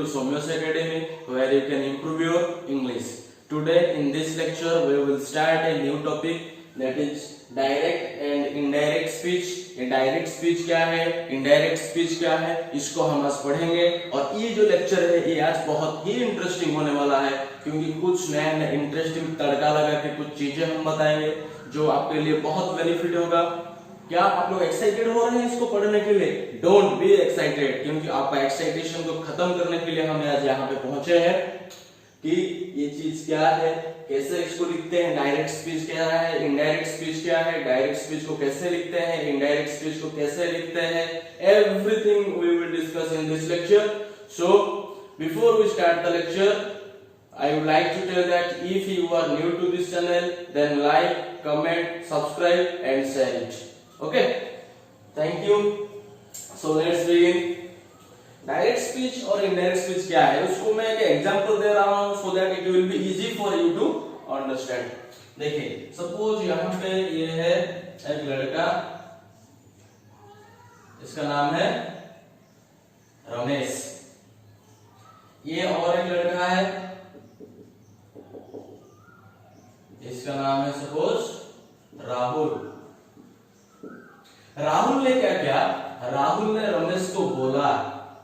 to Somya's Academy, where you can improve your English. Today in this lecture we will start a new topic, that is direct and indirect speech. ये direct speech क्या है, indirect speech क्या है, इसको हम आज पढ़ेंगे। और ये जो लेक्चर है ये आज बहुत ही इंटरेस्टिंग होने वाला है, क्योंकि कुछ नया नया इंटरेस्टिंग तड़का लगा के कुछ चीजें हम बताएंगे जो आपके लिए बहुत बेनिफिट होगा। क्या आप लोग एक्साइटेड हो रहे हैं इसको पढ़ने के लिए? डोंट बी एक्साइटेड, क्योंकि आपका एक्साइटेशन को खत्म करने के लिए हम आज यहाँ पे पहुंचे हैं कि ये चीज क्या है, कैसे इसको लिखते हैं, डायरेक्ट स्पीच क्या है, इनडायरेक्ट स्पीच क्या है, डायरेक्ट स्पीच को कैसे लिखते हैं, इनडायरेक्ट स्पीच को कैसे लिखते हैं, everything we will discuss in this lecture. So before we start the lecture, I would like to tell that if you are new to this channel, then like, comment, subscribe and share it. Okay? Thank you. So let's begin. Direct speech और indirect speech क्या है उसको मैं एक example दे रहा हूं so that it will be easy for you to understand. देखिए, suppose यहाँ पे ये है एक लड़का, इसका नाम है रमेश, ये और एक लड़का है, इसका नाम है सपोज राहुल। राहुल ने क्या किया, राहुल ने रमेश को बोला।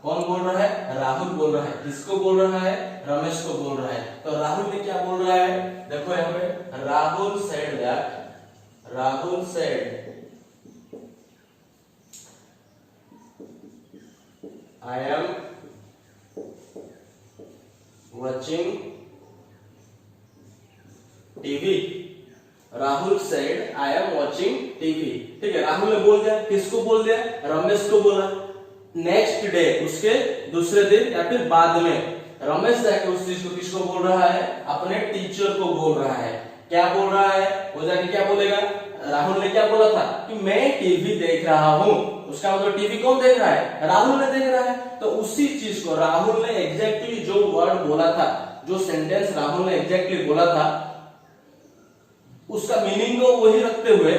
कौन बोल रहा है? राहुल बोल रहा है। किसको बोल रहा है? रमेश को बोल रहा है। तो राहुल ने क्या बोल रहा है, देखो यहाँ पे, Rahul said that, Rahul said I am watching TV. Rahul said I am watching TV. ठीक है, राहुल ने बोल दिया, किसको बोल दिया? रमेश को बोला। नेक्स्ट डे, उसके दूसरे दिन या फिर बाद में रमेश जाके उस चीज को किसको बोल रहा है? अपने टीचर को बोल रहा है। क्या बोल रहा है? वो जाके क्या बोलेगा? राहुल ने क्या बोला था कि मैं टीवी देख रहा हूं। उसका मतलब टीवी कौन देख रहा है? राहुल ने देख रहा है। तो उसी चीज को राहुल ने एग्जैक्टली जो वर्ड बोला था, जो सेंटेंस राहुल ने एग्जैक्टली बोला था, उसका मीनिंग को वही रखते हुए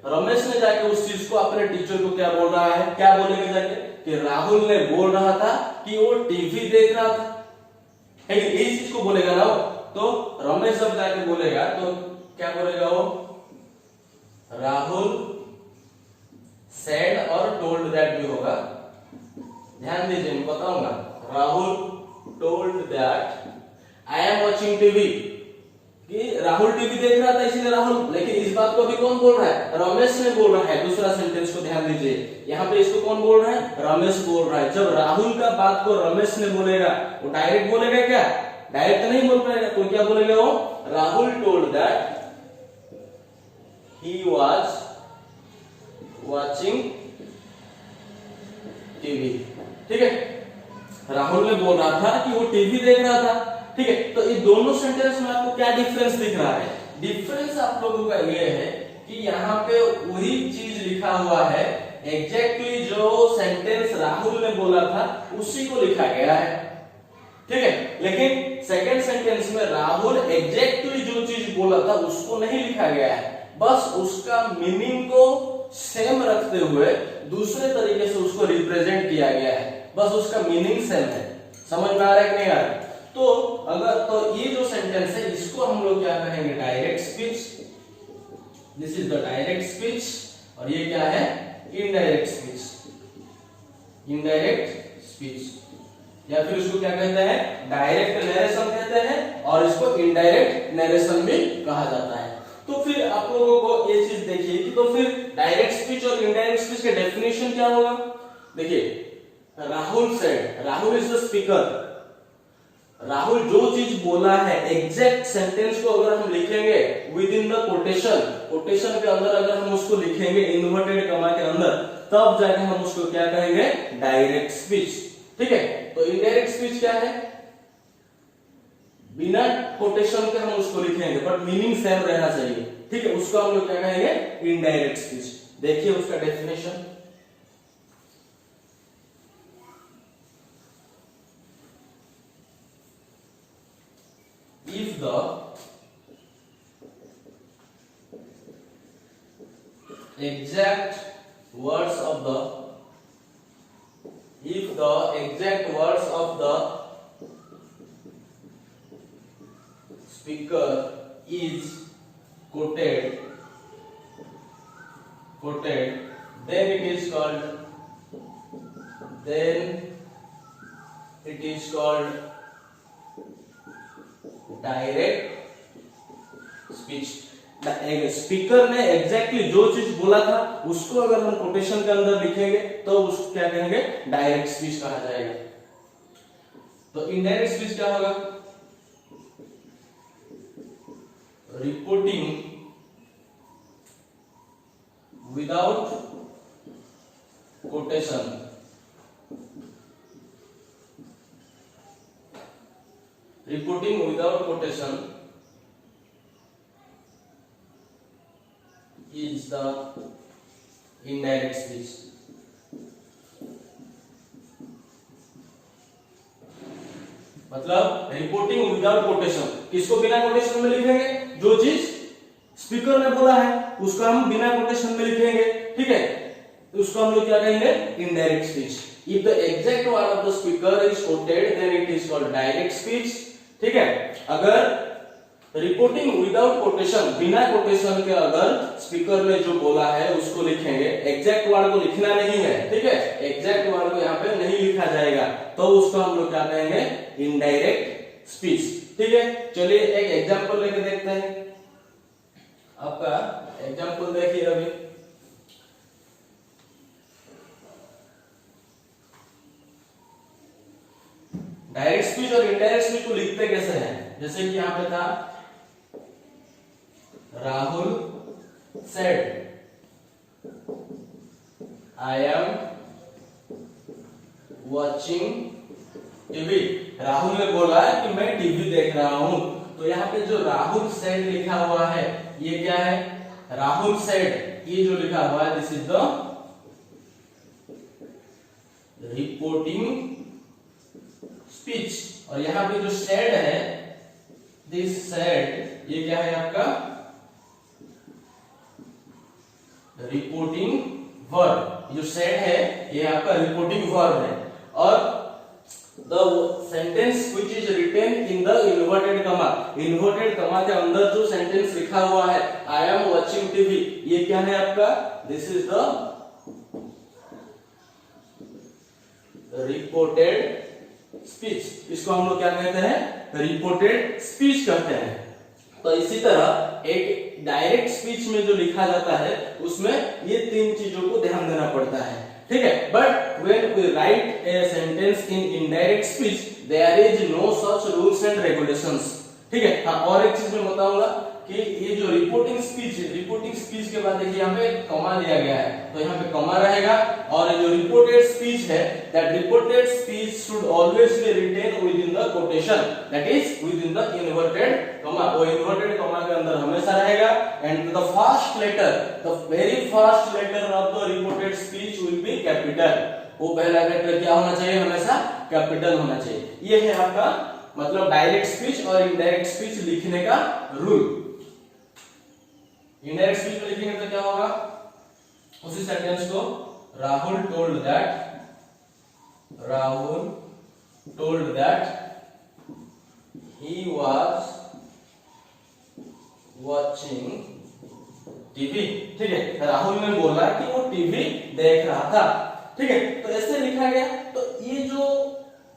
रमेश ने जाके उस चीज को अपने टीचर को क्या बोल रहा है? क्या बोलेगा जाके कि राहुल ने बोल रहा था कि वो टीवी देख रहा था। है कि इस चीज को बोलेगा ना वो। तो रमेश जब जाके बोलेगा तो क्या बोलेगा वो? राहुल सेड और टोल्ड दैट भी होगा। ध्यान दीजिए, मैं बताऊंगा। Rahul told that I am watching TV, कि राहुल टीवी देख रहा था इसलिए राहुल। लेकिन इस बात को अभी कौन बोल रहा है? रमेश ने बोल रहा है। दूसरा सेंटेंस को ध्यान दीजिए, यहाँ पे इसको कौन बोल रहा है? रमेश बोल रहा है। जब राहुल का बात को रमेश ने बोलेगा, वो डायरेक्ट बोलेगा क्या? डायरेक्ट तो नहीं बोल पाएगा। तो क्या बोलेगा वो? Rahul told that he was watching TV. ठीक है, राहुल ने बोल रहा था कि वो टीवी देख रहा था। ठीक है, तो ये दोनों सेंटेंस में आपको क्या डिफरेंस दिख रहा है? डिफरेंस आप लोगों का ये है कि यहाँ पे वही चीज लिखा हुआ है, एग्जैक्टली जो सेंटेंस राहुल ने बोला था उसी को लिखा गया है। ठीक है, लेकिन सेकंड सेंटेंस में राहुल एग्जैक्टली जो चीज बोला था उसको नहीं लिखा गया है, बस उसका मीनिंग को सेम रखते हुए दूसरे तरीके से उसको रिप्रेजेंट किया गया है। बस उसका मीनिंग सेम है। समझ में आ रहा है कि नहीं आ रहा है? तो अगर तो ये जो सेंटेंस है इसको हम लोग क्या कहेंगे? Direct speech. This is the direct speech. और ये क्या है? Indirect speech. इनडायरेक्ट स्पीच, या फिर इसको क्या कहते हैं? डायरेक्ट नरेशन कहते हैं, और इसको इनडायरेक्ट नरेशन भी कहा जाता है। तो फिर आप लोगों को ये चीज देखिए कि तो फिर डायरेक्ट स्पीच और इनडायरेक्ट स्पीच का डेफिनेशन क्या होगा? देखिए, Rahul said, Rahul is the speaker. Rahul जो चीज बोला है एग्जैक्ट सेंटेंस को अगर हम लिखेंगे with in the quotation, quotation के अंदर अगर हम उसको लिखेंगे इन्वर्टेड कमा के अंदर, तब जाके हम उसको क्या कहेंगे? Direct speech. ठीक है, तो इनडायरेक्ट स्पीच क्या है? बिना कोटेशन के हम उसको लिखेंगे बट मीनिंग सेम रहना चाहिए। ठीक है, उसको हम लोग क्या कहेंगे? Indirect speech. देखिए उसका definition. If the exact words of the speaker is quoted, then it is called direct speech. Speaker ने एग्जैक्टली जो चीज बोला था उसको अगर हम कोटेशन के अंदर लिखेंगे तो उसको क्या कहेंगे, डायरेक्ट स्पीच कहा जाएगा। तो इनडायरेक्ट स्पीच क्या होगा, reporting without quotation, reporting without quotation is the indirect speech। मतलब रिपोर्टिंग विदाउट कोटेशन, किसको बिना कोटेशन में लिखेंगे, जो चीज स्पीकर ने बोला है उसको हम बिना कोटेशन में लिखेंगे, ठीक है, तो उसको हम लोग क्या कहेंगे, indirect speech. If the exact word of the speaker is quoted then it is called direct speech, ठीक है। अगर रिपोर्टिंग विदाउट कोटेशन, बिना कोटेशन के अगर स्पीकर ने जो बोला है उसको लिखेंगे, एग्जैक्ट वर्ड को लिखना नहीं है, ठीक है, एग्जैक्ट वर्ड को यहाँ पे नहीं लिखा जाएगा, तो उसको हम लोग क्या कहेंगे, इनडायरेक्ट स्पीच, ठीक है। चलिए एक एग्जांपल लेके देखते हैं। आपका एग्जांपल देखिए अभी, डायरेक्ट स्पीच और इनडायरेक्ट स्पीच को लिखते कैसे हैं, जैसे कि यहां पे था, Rahul said I am watching TV. Rahul ने बोला कि मैं टीवी देख रहा हूं, तो यहाँ पे जो राहुल सेड लिखा हुआ है ये क्या है, राहुल सेड, ये जो लिखा हुआ है this is the reporting speech. और यहाँ पे जो सेड है, दिस सेड, ये क्या है आपका रिपोर्टिंग वर्ब। जो सेड है ये आपका रिपोर्टिंग वर्ब है। और the sentence which is written in the inverted comma, inverted comma के अंदर जो सेंटेंस लिखा हुआ है आई एम वाचिंग टीवी, ये क्या है आपका, this is the reported speech. इसको हम लोग क्या कहते हैं, रिपोर्टेड स्पीच कहते हैं। तो इसी तरह एक डायरेक्ट स्पीच में जो लिखा जाता है उसमें ये तीन चीजों को ध्यान देना पड़ता है, ठीक है। But when we write a sentence in indirect speech there is no such rules and regulations, ठीक है। हाँ, और एक चीज मैं बताऊंगा कि ये जो रिपोर्टिंग स्पीच है, रिपोर्टिंग स्पीच के बाद देखिए यहाँ पे कॉमा दिया गया है, तो यहाँ पे कॉमा रहेगा। और जो रिपोर्टेड स्पीच है, that reported speech should always be written within the quotation, that is within the inverted comma. वो इन्वर्टेड कॉमा के अंदर हमेशा रहेगा। And the first letter, the very first letter of the reported speech will be capital. वो पहला letter क्या होना चाहिए, हमेशा कैपिटल होना चाहिए। ये है आपका मतलब डायरेक्ट स्पीच और इनडायरेक्ट स्पीच लिखने का रूल। इनडायरेक्ट स्पीच में लिखेंगे तो क्या होगा, उसी सेंटेंस को Rahul told that he was watching TV, ठीक है। राहुल ने बोला कि वो टीवी देख रहा था, ठीक है। तो ऐसे लिखा गया। तो ये जो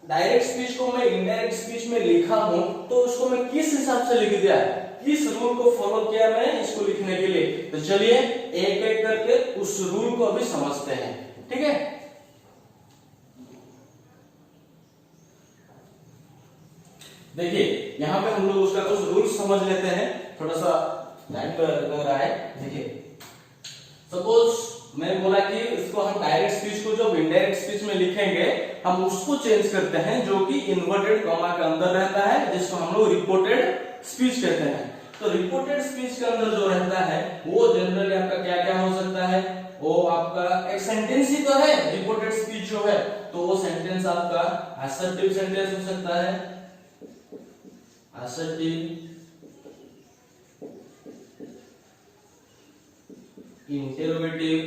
डायरेक्ट स्पीच को मैं इनडायरेक्ट स्पीच में लिखा हूं, तो उसको मैं किस हिसाब से लिख दिया, किस रूल को फॉलो किया मैं इसको लिखने के लिए। तो चलिए एक एक करके उस रूल को अभी समझते हैं, ठीक है। देखिए यहाँ पे हम लोग उसका कुछ रूल समझ लेते हैं, थोड़ा सा टाइम लग रहा है। देखिए सपोज मैं बोला कि इसको हम डायरेक्ट स्पीच को जब इनडायरेक्ट स्पीच में लिखेंगे हम उसको चेंज करते हैं जो कि इन्वर्टेड कॉमा के अंदर रहता है, जिसको हम लोग रिपोर्टेड स्पीच कहते हैं। तो रिपोर्टेड स्पीच के अंदर जो रहता है वो जनरली आपका क्या क्या हो सकता है, वो आपका एक सेंटेंस ही तो है रिपोर्टेड स्पीच जो है, तो वो सेंटेंस आपका असर्टिव सेंटेंस हो सकता है, असर्टिव, इंटेरोगेटिव,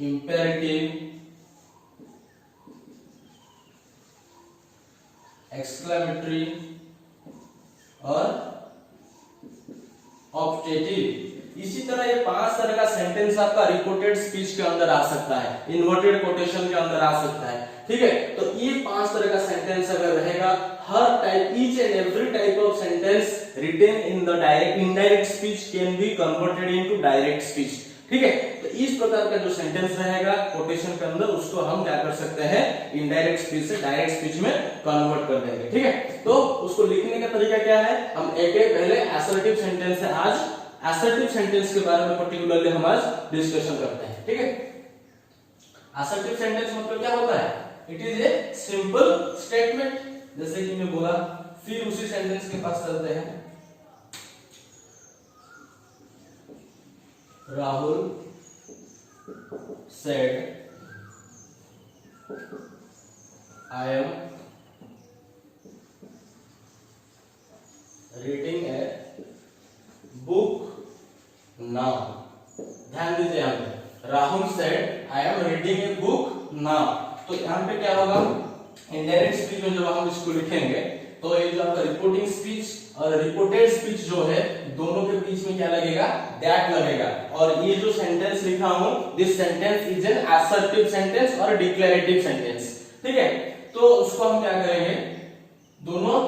इंपेरेटिव, एक्सक्लेमेटरी और ऑप्टेटिव। इसी तरह ये 5 तरह का सेंटेंस आपका रिपोर्टेड स्पीच के अंदर आ सकता है, इन्वर्टेड कोटेशन के अंदर आ सकता है। ठीक है, तो ये 5 तरह का सेंटेंस अगर रहेगा, हर type, each and every type of sentence written in the direct indirect speech can be converted into direct speech. ठीक है, तो इस प्रकार का जो सेंटेंस रहेगा कोटेशन के अंदर, उसको हम क्या कर सकते हैं, इनडायरेक्ट स्पीच से डायरेक्ट स्पीच में कन्वर्ट कर देंगे। ठीक है, तो उसको लिखने का तरीका क्या है, हम एक पहले असर्टिव सेंटेंस है, आज असर्टिव सेंटेंस के बारे में पर्टिकुलरली हम आज डिस्कशन करते हैं। ठीक है, असर्टिव सेंटेंस मतलब क्या होता है, it is a simple statement, जैसे कि मैं बोला, फिर उसी सेंटेंस के पास चलते हैं। Rahul said I am reading a book now। ध्यान दीजिए, यहाँ पे Rahul said I am reading a book now, तो यहाँ पे क्या होगा, इनडायरेक्ट स्पीच में जब हम इसको लिखेंगे तो ये जो आपका रिपोर्टिंग स्पीच और रिपोर्टेड स्पीच जो है, दोनों के बीच में क्या लगेगा, दैट लगेगा। और ये जो सेंटेंस लिखा हूं, this sentence is an assertive sentence और डिक्लेरेटिव सेंटेंस। ठीक है, तो उसको हम क्या करेंगे, दोनों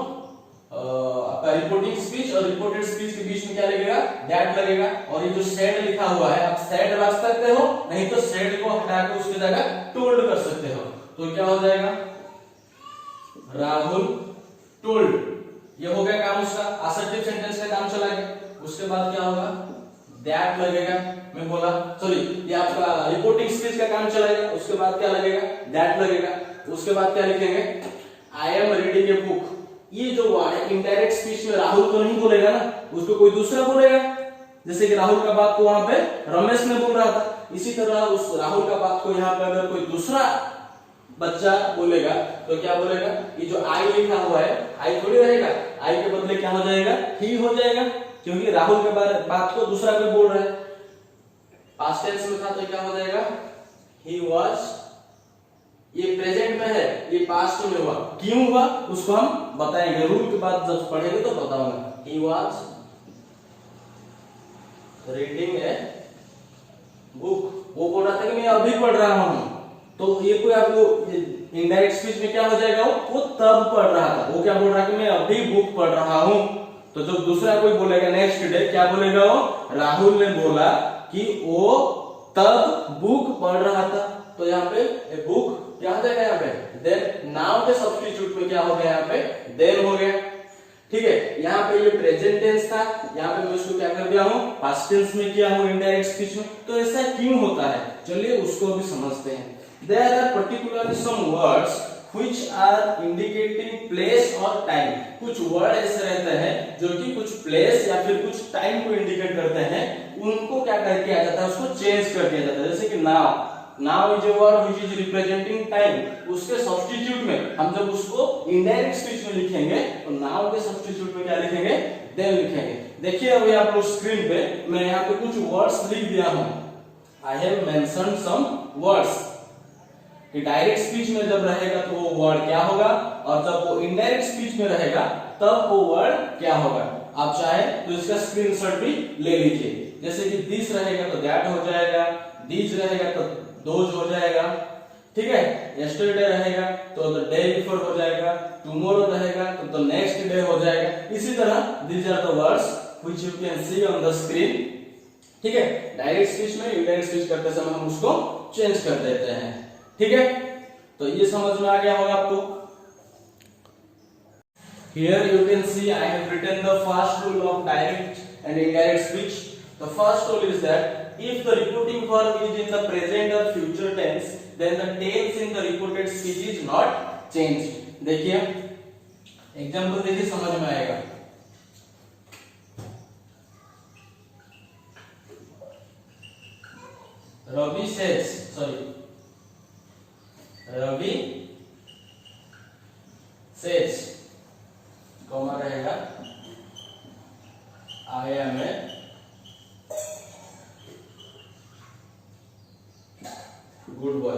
आपका रिपोर्टिंग स्पीच और रिपोर्टेड स्पीच के बीच में क्या लगेगा, दैट लगेगा। और ये जो सेड लिखा हुआ है, आप सेड रख सकते हो, नहीं तो सेड को हटा के उसकी जगह टोल्ड कर सकते हो। तो क्या हो जाएगा, राहुल टोल्ड, ये हो गया काम उसका, असर्टिव सेंटेंस का काम चला गया। उसके बाद क्या होगा, दैट लगेगा, मैं बोला, सॉरी, ये आपका रिपोर्टिंग स्पीच का काम चला गया। उसके बाद क्या लगेगा, दैट लगेगा। उसके बाद क्या लिखेंगे, I am reading a book. ये जो वर्ड है, इनडायरेक्ट स्पीच में राहुल तो नहीं बोलेगा ना, उसको कोई दूसरा बोलेगा। जैसे कि राहुल का बात को वहां पे रमेश ने बोल रहा था, इसी तरह उस राहुल का बात को यहाँ पे अगर कोई दूसरा बच्चा बोलेगा तो क्या बोलेगा, ये जो आई लिखा हुआ है, आई थोड़ी रहेगा, आई के बदले क्या हो जाएगा, ही हो जाएगा, क्योंकि राहुल के बात को दूसरा कोई बोल रहा है। पास्ट टेंस में था तो क्या हो जाएगा, ही वाज, ये प्रेजेंट में है, ये पास्ट में हुआ, क्यों हुआ उसको हम बताएंगे, रूल के बाद जब पढ़ेंगे तो बताऊंगा। He was reading a book, वो बोल रहा था कि मैं अभी पढ़ रहा हूं, तो ये कोई आपको इनडायरेक्ट स्पीच में क्या हो जाएगा, वो तब पढ़ रहा था, वो क्या बोल रहा है कि मैं अभी बुक पढ़ रहा हूं। तो जब दूसरा कोई बोलेगा नेक्स्ट डे, क्या बोलेगा वो, राहुल ने बोला कि वो तब बुक पढ़ रहा था। तो यहाँ पे बुक क्या हो जाएगा, यहाँ पे देन, नाउ के सब्स्टिट्यूट में क्या हो गया, यहाँ पे देन हो गया। ठीक है, यहाँ पे ये प्रेजेंट टेंस था, यहाँ पे मैं उसको क्या कर दिया हूँ, पास्ट टेंस में किया हूँ इनडायरेक्ट स्पीच में। तो ऐसा क्यों होता है, चलिए उसको भी समझते हैं। There are particularly some words which are indicating place or time। कुछ वर्ड ऐसे रहते हैं जो कि कुछ प्लेस या फिर कुछ टाइम को इंडिकेट करते हैं, उनको क्या कर दिया जाता है, उसको चेंज कर दिया जाता है। जैसे कि now, now is a word which is representing time, उसके सब्स्टिट्यूट में हम जब उसको इनडायरेक्ट स्पीच में लिखेंगे तो नाउ के सब्स्टिट्यूट में क्या लिखेंगे, देन लिखेंगे। देखिए अभी आप लोग स्क्रीन पे मैं यहाँ पे कुछ वर्ड्स लिख दिया हूँ, I have mentioned some words. कि डायरेक्ट स्पीच में जब रहेगा तो वो वर्ड क्या होगा, और जब वो इनडायरेक्ट स्पीच में रहेगा तब वो वर्ड क्या होगा। आप चाहे तो इसका स्क्रीनशॉट भी ले लीजिए। जैसे कि दिस रहेगा तो दैट हो जाएगा, दीज रहेगा तो दोज हो जाएगा, ठीक है। यस्टरडे रहेगा तो द डे बिफोर हो जाएगा, टुमारो रहेगा तो द नेक्स्ट डे हो जाएगा। इसी तरह these are the words which you can see on the screen, ठीक है। डायरेक्ट स्पीच में इनडायरेक्ट स्पीच करते समय हम उसको चेंज कर देते हैं, ठीक है। तो ये समझ में आ गया होगा आपको। Here you can see I have written the first rule of direct and indirect speech. The first rule is that if the reporting verb is in the present or future tense, then the tense in the reported speech is not changed. देखिए example देखिए, समझ में आएगा। Ravi says, Ravi says, comma रहेगा, I am a good boy.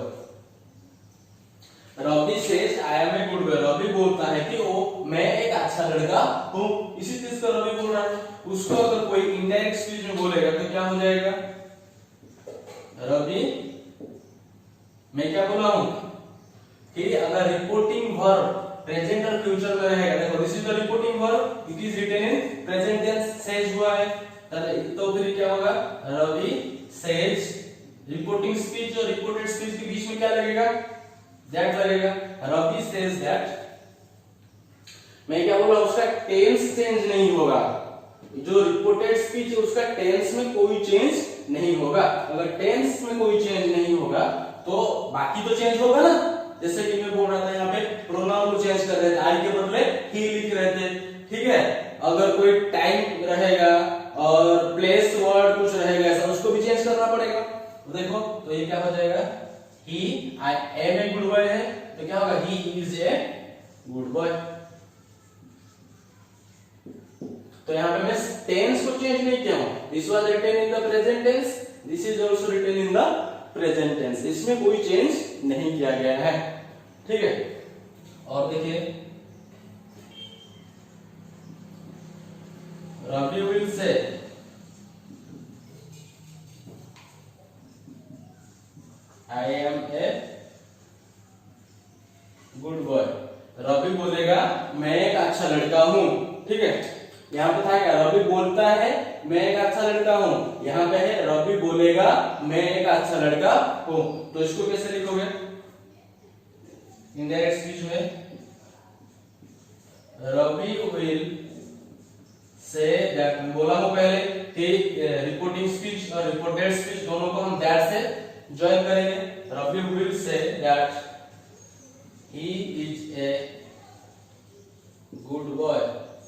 Ravi says I am a good boy, Ravi बोलता है कि ओ मैं एक अच्छा लड़का हूँ। इसी चीज को रवि बोल रहा है। उसको अगर कोई इनडायरेक्ट स्पीच में बोलेगा तो क्या हो जाएगा? रवि, मैं क्या बोला हूं कि अगर रिपोर्टिंग वर्ब प्रेजेंट और फ्यूचर में रहेगा, देखो this is the reporting verb, it is written in present tense, says हुआ है, तो फिर क्या होगा? रवि सेज, रिपोर्टिंग स्पीच और रिपोर्टेड स्पीच के बीच में क्या लगेगा? दैट लगेगा। रवि सेज दैट, मैं क्या बोला? उसका टेंस चेंज नहीं होगा। जो रिपोर्टेड स्पीच है उसका टेंस में कोई चेंज नहीं होगा। अगर टेंस में कोई चेंज नहीं होगा तो बाकी तो चेंज होगा ना। जैसे कि मैं बोल रहा था यहाँ पे प्रोनाउन को चेंज कर रहे थे, आई के बदले ही लिख रहे थे, ठीक है। अगर कोई टाइम रहेगा और प्लेस वर्ड कुछ रहेगा ऐसा, उसको भी चेंज करना पड़ेगा। तो देखो, तो ये क्या हो जाएगा? He I am a good boy है, तो क्या होगा? He is a good boy. तो यहाँ पे मैं टेंस को चेंज नहीं किया हूं। This was written in the present tense, this is also written in the present tense, इसमें कोई चेंज नहीं किया गया है, ठीक है। और देखिए, Ravi will say I am a good boy. Ravi बोलेगा मैं एक अच्छा लड़का हूं, ठीक है। यहाँ पे था क्या? रवि बोलता है मैं एक अच्छा लड़का हूं, यहाँ पे है रवि बोलेगा मैं एक अच्छा लड़का हूं। तो इसको कैसे लिखोगे इनडायरेक्ट स्पीच में? रवि विल से दैट, बोला हूं पहले कि रिपोर्टिंग स्पीच और रिपोर्टेड स्पीच दोनों को हम दैट से ज्वाइन करेंगे। Ravi will say that he is a good boy,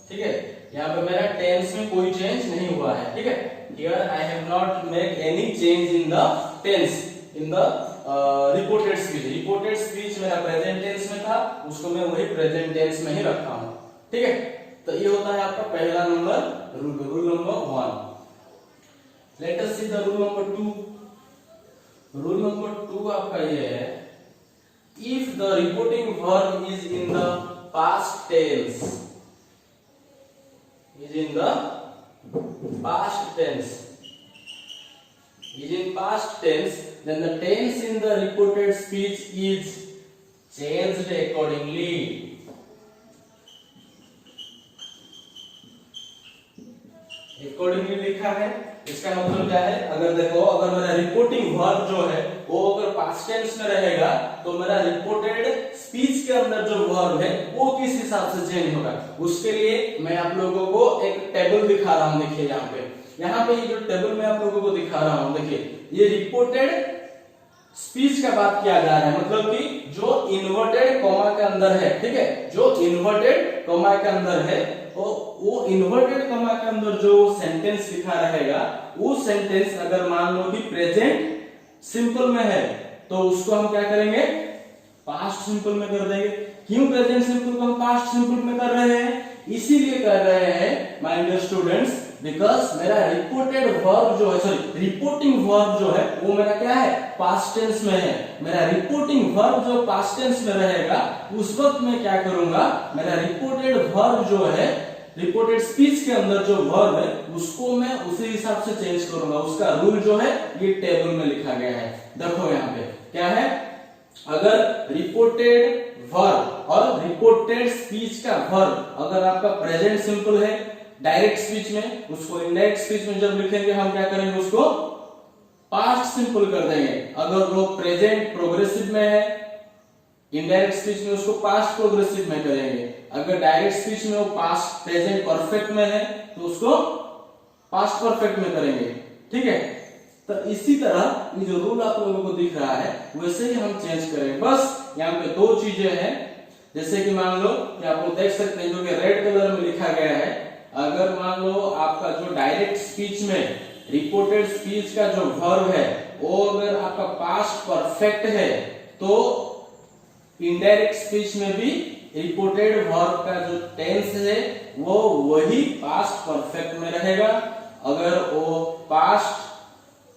ठीक है। यहाँ पे मेरा टेंस में कोई चेंज नहीं हुआ है, ठीक है। Here I have not make any change in the tense in the reported speech. Reported speech मेरा प्रेजेंट टेंस में था, उसको मैं वही प्रेजेंट टेंस में ही रखा हूं, ठीक है। तो ये होता है आपका पहला number rule number 1। Let us see the rule number 2। Rule number 2 आपका ये है, if the reporting verb is in the past tense, is in the past tense, is in past tense, then the tense in the reported speech is changed accordingly. accordingly लिखा है, इसका मतलब क्या है? अगर देखो, अगर मेरा रिपोर्टिंग वर्ब जो है वो अगर पास्ट टेंस में रहेगा तो मेरा रिपोर्टेड स्पीच के अंदर जो वर्ब है वो किस हिसाब से चेंज होगा, उसके लिए मैं आप लोगों को एक टेबल दिखा रहा हूं। देखिए यहाँ पे ये जो टेबल मैं आप लोगों को दिखा रहा हूं, देखिए ये रिपोर्टेड स्पीच का बात किया जा रहा है, मतलब कि जो इन्वर्टेड कॉमा के अंदर है, ठीक है। जो इन्वर्टेड कॉमा के अंदर है, तो वो इन्वर्टेड कॉमा के अंदर जो सेंटेंस लिखा रहेगा, वो सेंटेंस अगर मान लो कि प्रेजेंट सिंपल में है तो उसको हम क्या करेंगे? पास्ट सिंपल में कर देंगे। क्यों प्रेजेंट सिंपल को हम पास्ट सिंपल में कर रहे हैं? इसीलिए कर रहे हैं माय डियर स्टूडेंट्स, बिकॉज मेरा रिपोर्टेड वर्ब जो है, सॉरी रिपोर्टिंग वर्ब जो है वो मेरा क्या है? पास्ट टेंस में है। मेरा रिपोर्टिंग वर्ब जो पास्ट टेंस में रहेगा उस वक्त मैं क्या करूंगा? मेरा रिपोर्टेड वर्ब जो है, रिपोर्टेड स्पीच के अंदर जो वर्ब है उसको मैं उसी हिसाब से चेंज करूंगा। उसका रूल जो है ये टेबल में लिखा गया है। देखो यहाँ पे क्या है, अगर रिपोर्टेड वर्ब और रिपोर्टेड स्पीच का वर्ब अगर आपका प्रेजेंट सिंपल है डायरेक्ट स्पीच में, उसको इनडायरेक्ट स्पीच में जब लिखेंगे हम क्या करेंगे? उसको पास्ट सिंपल कर देंगे। अगर वो प्रेजेंट प्रोग्रेसिव में है इनडायरेक्ट स्पीच में उसको पास्ट प्रोग्रेसिव में करेंगे। अगर डायरेक्ट स्पीच में वो पास्ट प्रेजेंट परफेक्ट में है तो उसको पास्ट परफेक्ट में करेंगे, ठीक है। तो इसी तरह ये जो रूल आप लोगों को दिख रहा है वैसे ही हम चेंज करेंगे। बस यहाँ पे दो चीजें हैं, जैसे कि मान लो कि आप लोग देख सकते हैं जो कि रेड कलर में लिखा गया है। अगर मान लो आपका जो डायरेक्ट स्पीच में रिपोर्टेड स्पीच का जो वर्ब है वो अगर आपका पास्ट परफेक्ट है तो इनडायरेक्ट स्पीच में भी रिपोर्टेड वर्ब का जो टेंस है वो वही पास्ट परफेक्ट में रहेगा। अगर वो पास्ट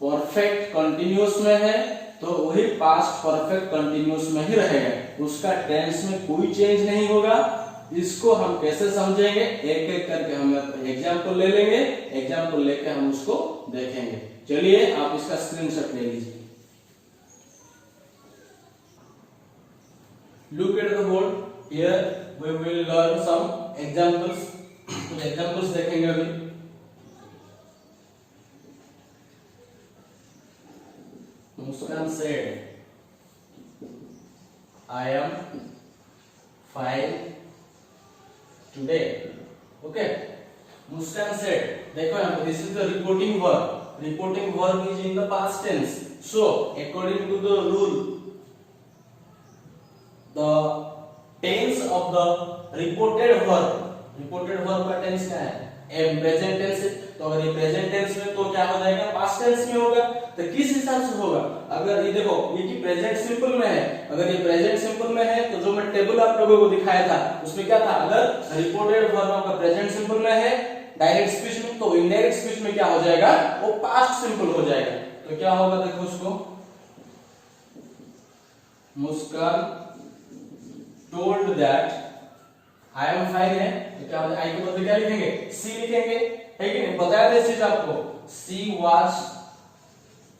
परफेक्ट कंटिन्यूअस में है तो वही पास्ट परफेक्ट कंटिन्यूअस में ही रहेगा, उसका टेंस में कोई चेंज नहीं होगा। इसको हम कैसे समझेंगे, एक एक करके हम एग्जाम्पल ले लेंगे, एग्जाम्पल लेके हम उसको देखेंगे। चलिए आप इसका स्क्रीनशॉट ले लीजिए। Look at the board. Here we will learn some examples. कुछ examples देखेंगे अभी। मुस्कान said, I am fine today. Okay. Muskan said. देखो यहाँ पे this is the reporting verb. Reporting verb is in the past tense. So according to the rule, the tense of the reported verb का tense क्या है, present tense है। तो अगर ये प्रेजेंट टेंस में तो क्या हो जाएगा, पास्ट टेंस में होगा। तो किस हिसाब से होगा, अगर ये देखो ये कि प्रेजेंट सिंपल में है, अगर ये प्रेजेंट सिंपल में है तो जो मैं टेबल आप लोगों को दिखाया था उसमें क्या था, अगर रिपोर्टेड वर्ब आपका प्रेजेंट सिंपल में है डायरेक्ट स्पीच में, तो इनडायरेक्ट स्पीच में क्या हो जाएगा, वो पास्ट सिंपल हो जाएगा। तो क्या होगा देखो उसको, मुस्कान told that I am fine है, तो क्या होगा, आई के बदले क्या लिखेंगे, सी लिखेंगे, है कि नहीं, बताया था इस चीज आपको। सी वाज,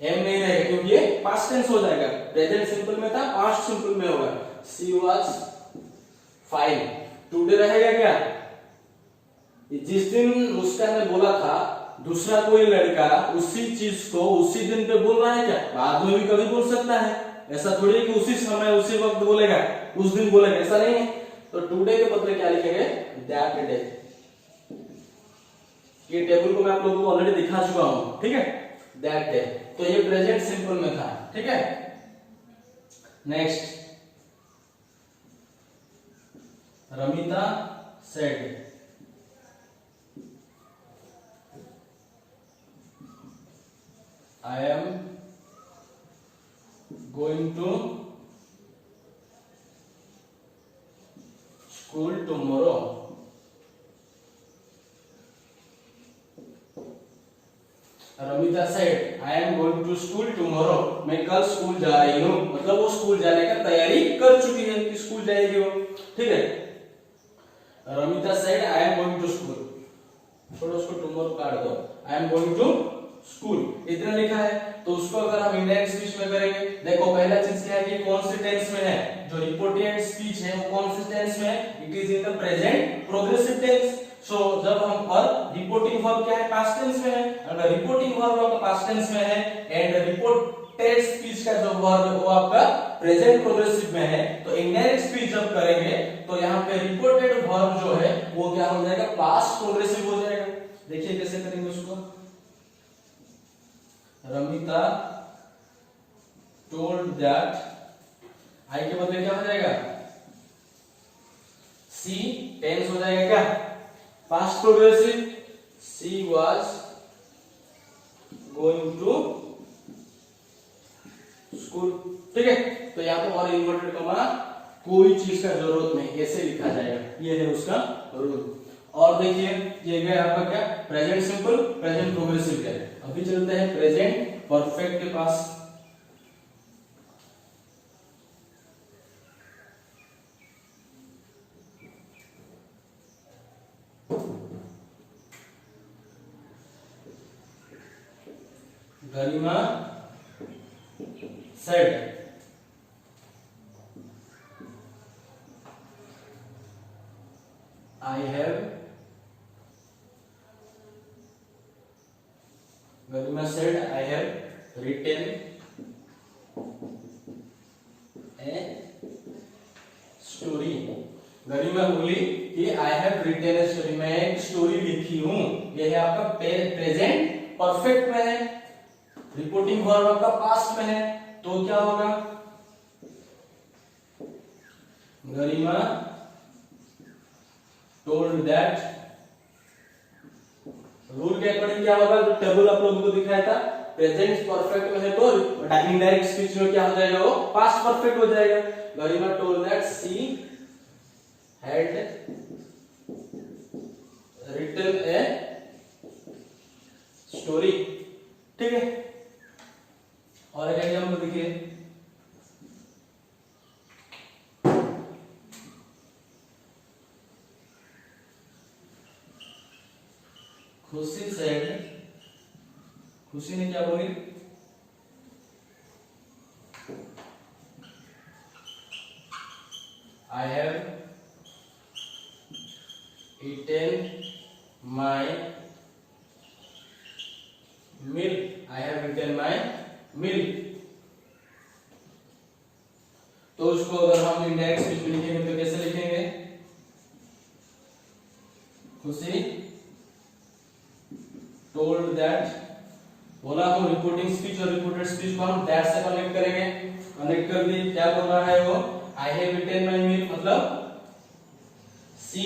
एम नहीं रहेगा क्योंकि ये पास्ट टेंस हो जाएगा, प्रेजेंट सिंपल में था, पास्ट सिंपल में होगा। सी वाज फाइन, टुडे रहेगा क्या, जिस दिन मुस्कान ने बोला था दूसरा कोई लड़का उसी चीज को उसी दिन पे बोल रहा है क्या, बाद में भी कभी बोल सकता है, ऐसा थोड़ी है कि उसी समय उसी वक्त बोलेगा, उस दिन बोलेगा, ऐसा नहीं है। तो टुडे के बदले क्या लिखेंगे, दैट डे। ये टेबल को मैं आप लोगों को ऑलरेडी दिखा चुका हूं, ठीक है, दैट डे। तो ये प्रेजेंट सिंपल में था, ठीक है। Next, Ramita said, I am going to school tomorrow. Ramita said, I am going to school tomorrow. मैं कल स्कूल जा रही हूँ, मतलब वो स्कूल जाने का तैयारी कर चुकी है कि स्कूल जाएगी वो, ठीक है। Ramita said, I am going to school. छोड़ो उसको, tomorrow काट दो, I am going to school इतना लिखा है। तो उसको अगर हम इंडायरेक्ट स्पीच में करेंगे, देखो पहला चीज क्या है कि कौन से टेंस में है, जो रिपोर्टेड स्पीच है वो कौन से टेंस में है, it is in the present progressive tense. So जब हम और रिपोर्टिंग वर्ब क्या है, पास्ट टेंस में है, अगर रिपोर्टिंग वर्ब आपका पास्ट टेंस में है एंड रिपोर्टेड स्पीच का जो वर्ब है वो आपका प्रेजेंट प्रोग्रेसिव में है, तो इंडायरेक्ट स्पीच जब करेंगे तो यहाँ पे रिपोर्टेड वर्ब जो है वो क्या हो जाएगा, पास्ट प्रोग्रेसिव हो जाएगा। देखिए कैसे करेंगे उसको, रमिता told that, आई के बदले क्या हो जाएगा, सी टेंस हो जाएगा क्या, past progressive, she was going to school, ठीक है। तो यहाँ पे और इन्वर्टेड कॉमा कोई चीज का जरूरत नहीं, ऐसे लिखा जाएगा, ये है उसका रूल। और देखिए ये गया आपका क्या, प्रेजेंट सिंपल, प्रेजेंट प्रोग्रेसिव है। अभी चलते हैं प्रेजेंट परफेक्ट के पास। Garima said, I have, Garima said, I have written a story. Garima बोली कि I have written a story, मैं एक स्टोरी लिखी हूं। यह है आपका प्रेजेंट परफेक्ट में है, रिपोर्टिंग वर्ब आपका पास्ट में है, तो क्या होगा, गरिमा told that, रूल के अकॉर्डिंग क्या होगा, जो टेबल आप लोगों को दिखाया था प्रेजेंट परफेक्ट में है तो इनडायरेक्ट स्पीच में क्या हो जाएगा, वो पास्ट परफेक्ट हो जाएगा। गरिमा told that she had written a story, ठीक है। और एक एग्जांपल देखिए, खुशी said, खुशी ने क्या बोली? I have eaten my milk. I have eaten my milk. तो उसको अगर हम इंडायरेक्ट स्पीच में लिखेंगे तो कैसे लिखेंगे? खुशी told that, बोला तो रिपोर्टिंग स्पीच और रिपोर्टेड स्पीच को हम दैट से कनेक्ट करेंगे। कनेक्ट कर दिए, क्या बोल रहा है वो? I have eaten my milk, मतलब सी,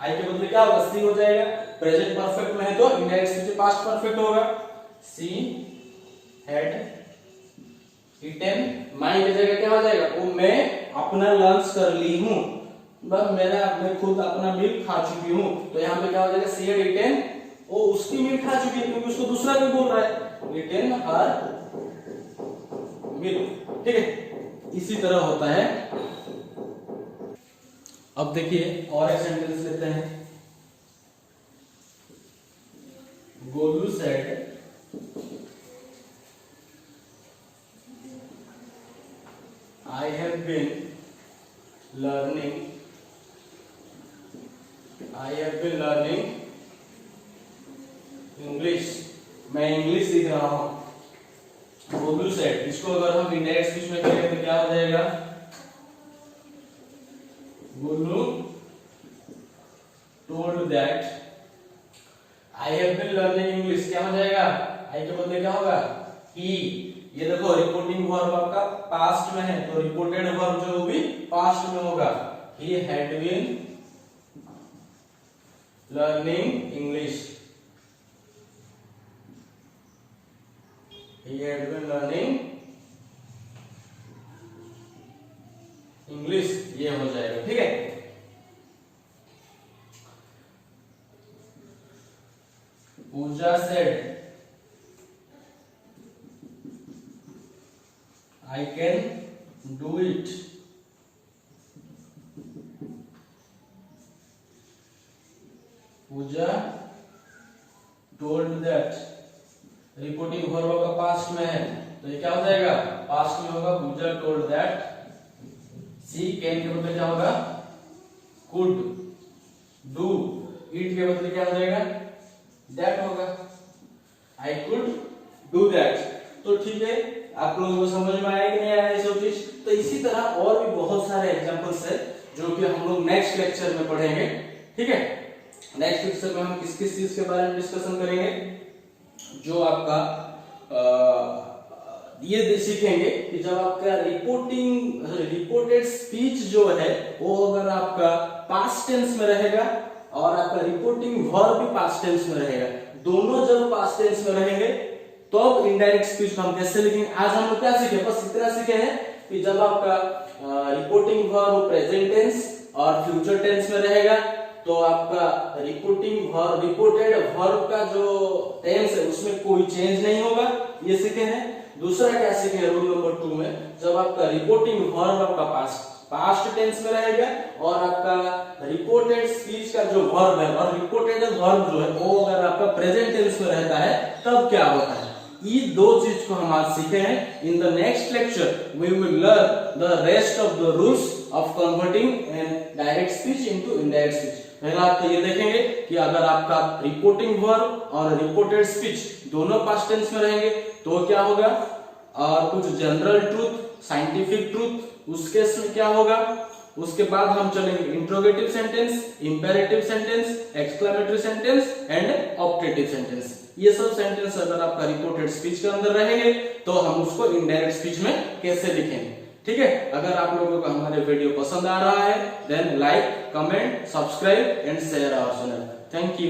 आई के बदले क्या होगा? सी हो जाएगा। प्रेजेंट परफेक्ट में है तो इंडायरेक्ट स्पीच पास्ट परफेक्ट होगा। सी हैड ईटन, माई की जगह क्या हो जाएगा? वो मैं अपना लंच कर ली हूं, बस मैं खुद अपना मिल्क खा चुकी हूं। तो यहाँ पे क्या हो जाएगा? सी हैड ईटन, वो उसकी मिल्क खा चुकी है क्योंकि उसको दूसरा भी बोल रहा है, ईटन हर मिल्क। ठीक है, इसी तरह होता है। अब देखिए और एक सेंटेंस लेते हैं। Golu said, I have been learning English, मैं इंग्लिश सीख रहा हूं। गोलू सेड, इसको अगर हम इंडायरेक्ट स्पीच में करेंगे तो क्या हो जाएगा? Golu told that I have been learning English, क्या हो जाएगा? आई के बदले क्या होगा? he। ये देखो रिपोर्टिंग वर्ब आपका पास्ट में है तो रिपोर्टेड वर्ब जो भी पास्ट में होगा। he had been learning English, he had been learning English, ये हो जाएगा। ठीक है, Pooja said I can do it, Pooja told that, reporting verb का पास्ट में है तो ये क्या हो जाएगा? पास्ट में होगा। पूजा told that, सी कैन के बदले क्या होगा? could do, इट के बदले क्या हो जाएगा? that होगा। I could do that। तो ठीक है, आप लोगों को समझ में आया कि नहीं आया ये सब चीज? तो इसी तरह और भी बहुत सारे एग्जांपल्स है जो कि हम लोग नेक्स्ट लेक्चर में पढ़ेंगे। ठीक है, नेक्स्ट लेक्चर में हम किस किस चीज के बारे में डिस्कशन करेंगे? जो आपका ये सीखेंगे कि जब आपका रिपोर्टेड स्पीच जो है वो अगर आपका पास्ट टेंस में रहेगा और आपका रिपोर्टिंग वर्ब भी पास्ट टेंस में रहेगा, दोनों जब पास्ट टेंस में रहेंगे तो अब इनडायरेक्ट स्पीच को हम कैसे लिखेंगे? आज हम लोग क्या सीखे? बस इतना सीखे हैं कि जब आपका रिपोर्टिंग वर्ब प्रेजेंट टेंस और फ्यूचर टेंस में रहेगा तो आपका रिपोर्टेड वर्ब का जो टेंस है उसमें कोई चेंज नहीं होगा, ये सीखे हैं। दूसरा क्या सीखे हैं रूल नंबर 2 में? जब आपका रिपोर्टिंग वर्ब आपका पास्ट टेंस में रहेगा और आपका रिपोर्टेड स्पीच का जो वर्ब है और रिपोर्टेड वर्ब जो है वो अगर आपका प्रेजेंट टेंस में रहता है तब क्या होता है? ये दो चीज को हम आज सीखे हैं। In the next lecture we will learn the rest of the rules of converting and direct speech into indirect speech. पहला आप तो ये देखेंगे कि अगर आपका रिपोर्टिंग वर्ब और रिपोर्टेड स्पीच दोनों पास्ट टेंस में रहेंगे तो क्या होगा, और कुछ जनरल ट्रूथ, साइंटिफिक ट्रूथ उस केस में क्या होगा। उसके बाद हम चलेंगे interrogative sentence, imperative sentence, exclamatory sentence and optative sentence. ये सब सेंटेंस अगर आपका रिपोर्टेड स्पीच के अंदर रहेंगे तो हम उसको इनडायरेक्ट स्पीच में कैसे लिखेंगे। ठीक है, अगर आप लोगों को हमारे वीडियो पसंद आ रहा है then like, comment, subscribe and share our channel. Thank you.